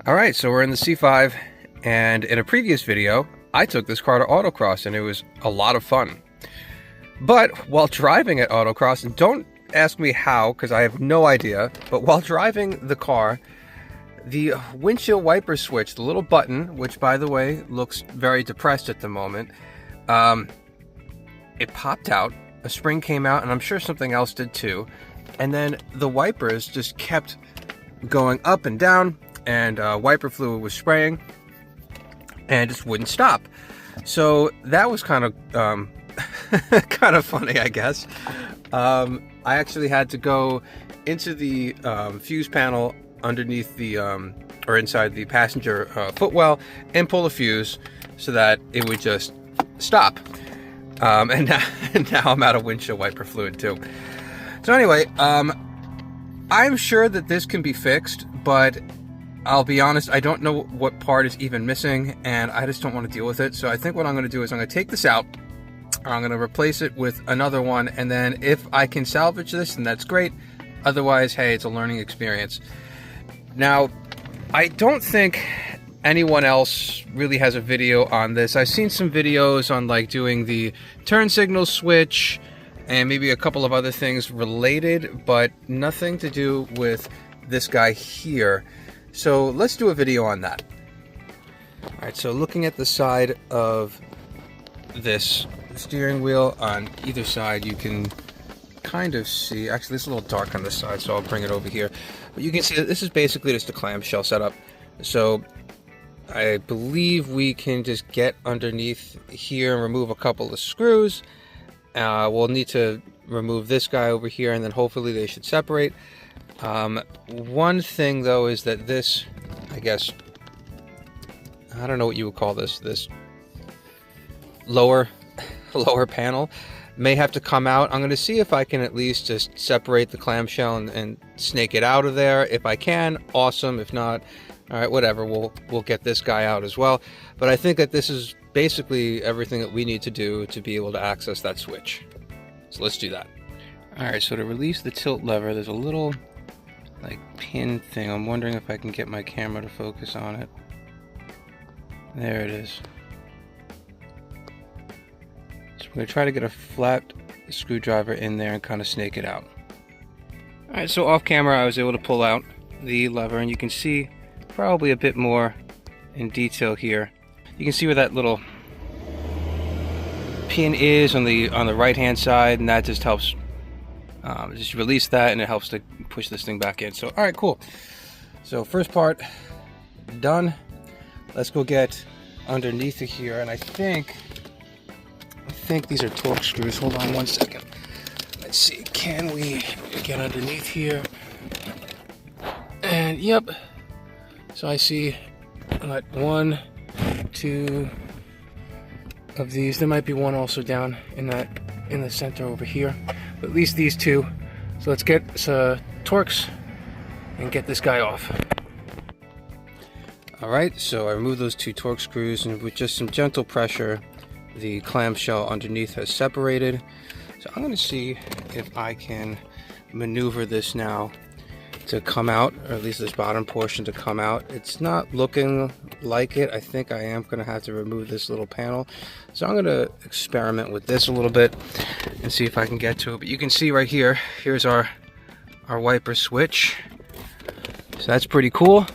Alright, so we're in the C5, and in a previous video, I took this car to autocross, and it was a lot of fun. But while driving at autocross, and don't ask me how, because I have no idea, but while driving the car, the windshield wiper switch, the little button, which by the way, looks very depressed at the moment, it popped out, a spring came out, and I'm sure something else did too, and then the wipers just kept going up and down, and wiper fluid was spraying and just wouldn't stop. So that was kind of kind of funny, I guess. I actually had to go into the fuse panel underneath the or inside the passenger footwell and pull the fuse so that it would just stop. And now I'm out of windshield wiper fluid too. So anyway, I'm sure that this can be fixed, but I'll be honest, I don't know what part is even missing, and I just don't want to deal with it. So I think what I'm going to do is I'm going to take this out, I'm going to replace it with another one, and then if I can salvage this, then that's great. Otherwise, hey, it's a learning experience. Now, I don't think anyone else really has a video on this. I've seen some videos on like doing the turn signal switch and maybe a couple of other things related, but nothing to do with this guy here. So let's do a video on that. Alright, so looking at the side of this steering wheel on either side, you can kind of see, actually it's a little dark on this side, so I'll bring it over here. But you can see that this is basically just a clamshell setup. So I believe we can just get underneath here and remove a couple of screws. We'll need to remove this guy over here, and then hopefully they should separate. One thing though is that this, I guess, I don't know what you would call this lower panel may have to come out. I'm going to see if I can at least just separate the clamshell and snake it out of there. If I can, awesome. If not, all right, whatever, we'll get this guy out as well. But I think that this is basically everything that we need to do to be able to access that switch. So let's do that. All right, so to release the tilt lever, there's a little like pin thing. I'm wondering if I can get my camera to focus on it. There it is. So we're going to try to get a flat screwdriver in there and kind of snake it out. Alright, so off camera I was able to pull out the lever, and you can see probably a bit more in detail here. You can see where that little pin is on the right hand side, and that just helps just release that, and it helps to push this thing back in. So alright, cool. So first part done. Let's go get underneath of here, and I think these are Torx screws. Hold on one second. Let's see, can we get underneath here? And yep. So I see like 1, 2 of these. There might be one also down in the center over here. But at least these two. So let's get Torx and get this guy off. Alright, so I removed those 2 Torx screws, and with just some gentle pressure, the clamshell underneath has separated. So I'm going to see if I can maneuver this now to come out, or at least this bottom portion to come out. It's not looking like it. I think I am going to have to remove this little panel. So I'm going to experiment with this a little bit and see if I can get to it. But you can see right here, here's our wiper switch. So that's pretty cool.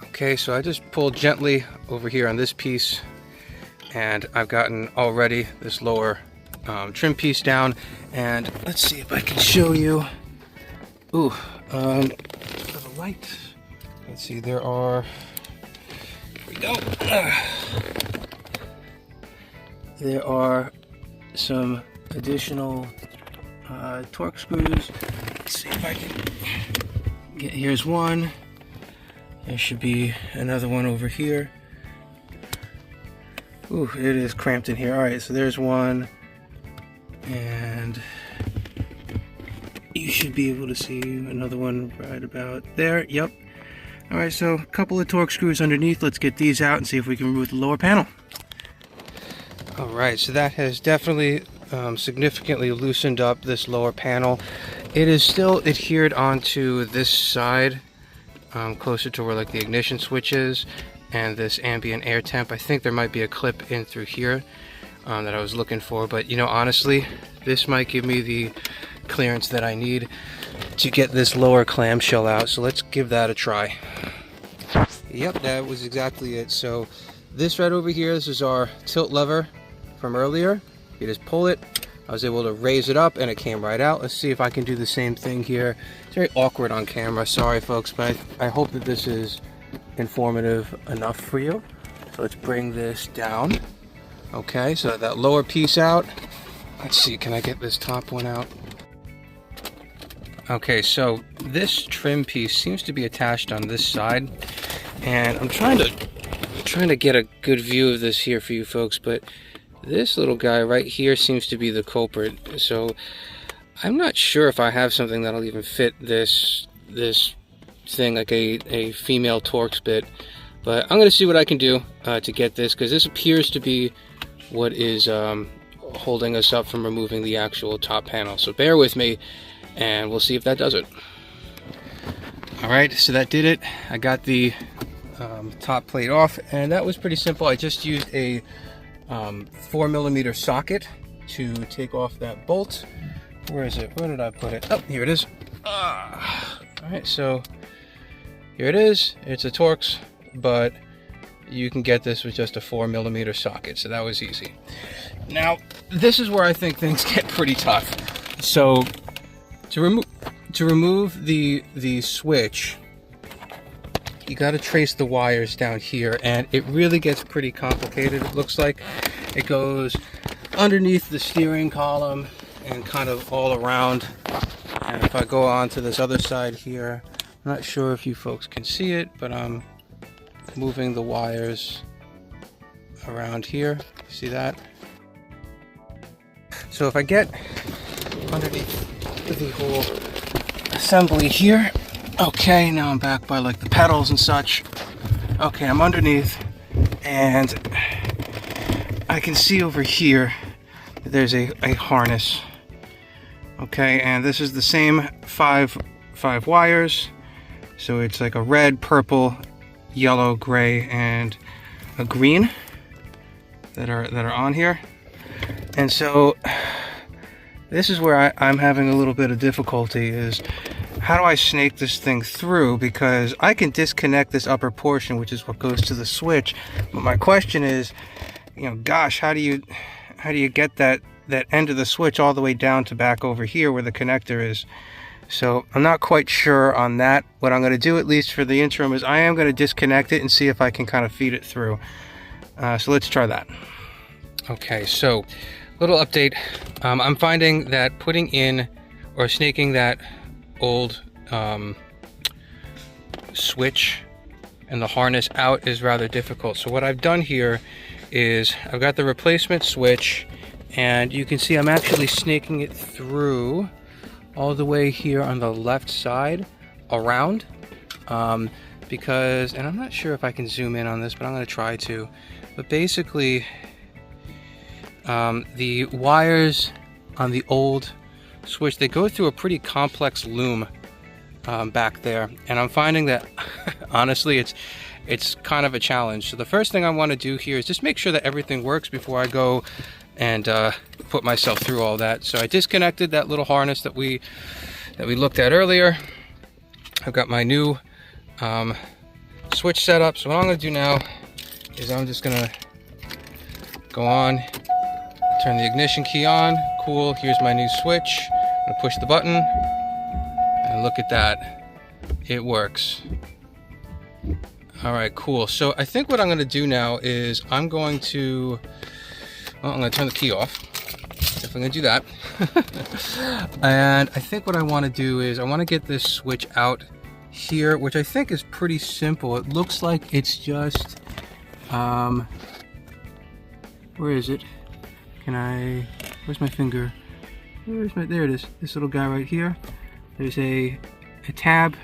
Okay, so I just pulled gently over here on this piece, and I've gotten already this lower trim piece down, and let's see if I can show you. Ooh, for the light, let's see, there are, here we go. There are some additional Torx screws. Let's see if I can get, here's one. There should be another one over here. Ooh, it is cramped in here. Alright, so there's one, and you should be able to see another one right about there. Yep. Alright, so a couple of Torx screws underneath. Let's get these out and see if we can remove the lower panel. Alright, so that has definitely significantly loosened up this lower panel. It is still adhered onto this side closer to where like the ignition switch is and this ambient air temp. I think there might be a clip in through here that I was looking for, but you know, honestly, this might give me the clearance that I need to get this lower clamshell out. So let's give that a try. Yep, that was exactly it. So this right over here, this is our tilt lever from earlier. You just pull it. I was able to raise it up and it came right out. Let's see if I can do the same thing here. It's very awkward on camera, sorry folks, but I hope that this is informative enough for you. So let's bring this down. Okay, so that lower piece out. Let's see, can I get this top one out? Okay, so this trim piece seems to be attached on this side, and I'm trying to get a good view of this here for you folks, but this little guy right here seems to be the culprit. So I'm not sure if I have something that'll even fit this thing, like a female Torx bit, but I'm going to see what I can do to get this, because this appears to be what is holding us up from removing the actual top panel. So bear with me and we'll see if that does it. Alright, so that did it. I got the top plate off, and that was pretty simple. I just used a 4mm socket to take off that bolt. Where is it? Where did I put it? Oh, here it is. Alright, so here it is. It's a Torx, but you can get this with just a 4mm socket, so that was easy. Now, this is where I think things get pretty tough. So, to remove the switch, you got to trace the wires down here, and it really gets pretty complicated. It looks like it goes underneath the steering column and kind of all around. And if I go on to this other side here, I'm not sure if you folks can see it, but I'm moving the wires around here. See that? So if I get underneath the whole assembly here, okay, now I'm back by like the pedals and such. Okay, I'm underneath, and I can see over here that there's a harness. Okay, and this is the same five wires. So it's like a red, purple, yellow, gray, and a green that are on here. And so this is where I'm having a little bit of difficulty, is how do I snake this thing through? Because I can disconnect this upper portion, which is what goes to the switch. But my question is, you know, gosh, how do you get that end of the switch all the way down to back over here where the connector is? So I'm not quite sure on that. What I'm going to do, at least for the interim, is I am going to disconnect it and see if I can kind of feed it through. So let's try that. Okay, so little update. I'm finding that putting in or snaking that old switch and the harness out is rather difficult. So what I've done here is I've got the replacement switch, and you can see I'm actually snaking it through all the way here on the left side around, because, and I'm not sure if I can zoom in on this, but I'm going to try to. But basically, the wires on the old switch, they go through a pretty complex loom back there, and I'm finding that honestly it's kind of a challenge. So the first thing I want to do here is just make sure that everything works before I go and put myself through all that. So I disconnected that little harness that we looked at earlier. I've got my new switch set up. So what I'm going to do now is I'm just going to go on, turn the ignition key on. Cool, here's my new switch. I'm going to push the button, and look at that, it works. Alright, cool. So I think what I'm going to do now is I'm going to turn the key off. Definitely going to do that. And I think what I want to do is I want to get this switch out here, which I think is pretty simple. It looks like it's just, where is it? Where's my finger? There it is. This little guy right here. There's a tab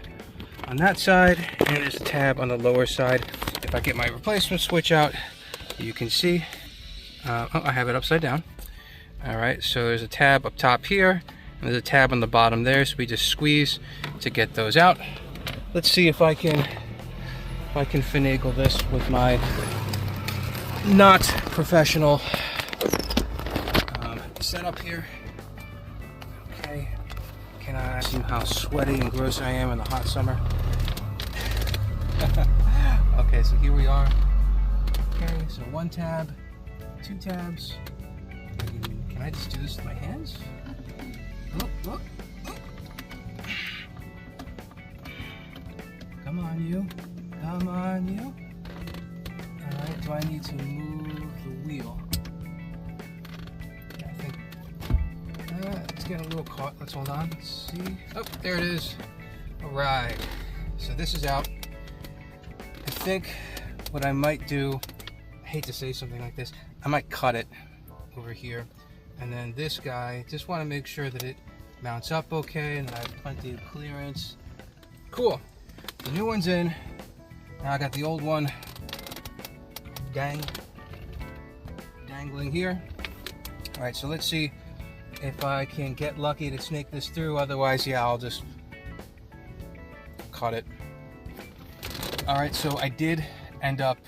on that side, and there's a tab on the lower side. If I get my replacement switch out, you can see, oh, I have it upside down. All right, so there's a tab up top here, and there's a tab on the bottom there, so we just squeeze to get those out. let's see if I can finagle this with my not professional setup here. Okay, can I see how sweaty and gross I am in the hot summer? Okay, so here we are. Okay, so 1 tab, 2 tabs. Can I just do this with my hands? Look, look, look. Come on, you. Come on, you. Alright, do I need to move the wheel? I think it's getting a little caught. Let's hold on. Let's see. Oh, there it is. Alright. So this is out. I think what I might do, I hate to say something like this, I might cut it over here. And then this guy, just want to make sure that it mounts up okay and that I have plenty of clearance. Cool. The new one's in. Now I got the old one dangling here. Alright, so let's see if I can get lucky to snake this through. Otherwise, yeah, I'll just cut it. Alright, so I did end up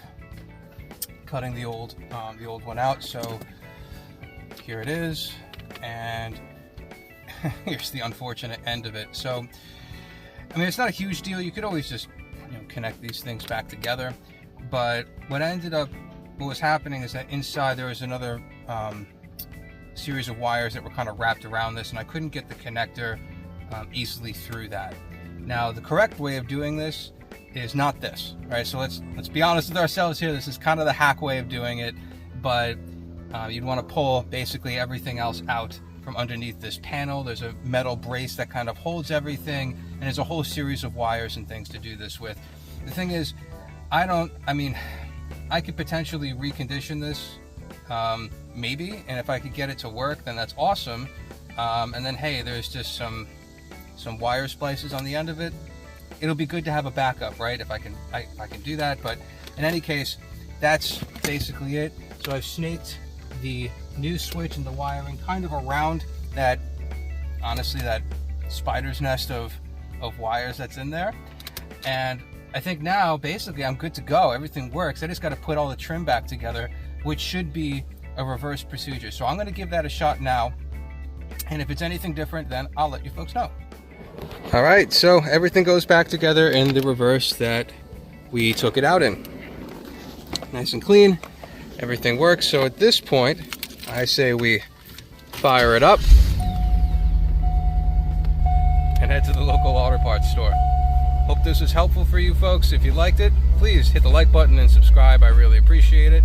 cutting the old one out. So here it is, and here's the unfortunate end of it. So, I mean, it's not a huge deal. You could always just, you know, connect these things back together. But what was happening is that inside there was another series of wires that were kind of wrapped around this, and I couldn't get the connector easily through that. Now, the correct way of doing this is not this, right? So let's be honest with ourselves here. This is kind of the hack way of doing it, but you'd want to pull basically everything else out from underneath this panel. There's a metal brace that kind of holds everything, and there's a whole series of wires and things to do this with. The thing is, I could potentially recondition this, maybe, and if I could get it to work, then that's awesome. And then, hey, there's just some wire splices on the end of it. It'll be good to have a backup, right? If I can do that. But in any case, that's basically it. So I've snaked the new switch and the wiring kind of around that, honestly, that spider's nest of wires that's in there. And I think now, basically, I'm good to go. Everything works. I just got to put all the trim back together, which should be a reverse procedure. So I'm going to give that a shot now. And if it's anything different, then I'll let you folks know. All right, so everything goes back together in the reverse that we took it out in. Nice and clean. Everything works. So at this point, I say we fire it up and head to the local auto parts store. Hope this was helpful for you folks. If you liked it, please hit the like button and subscribe. I really appreciate it.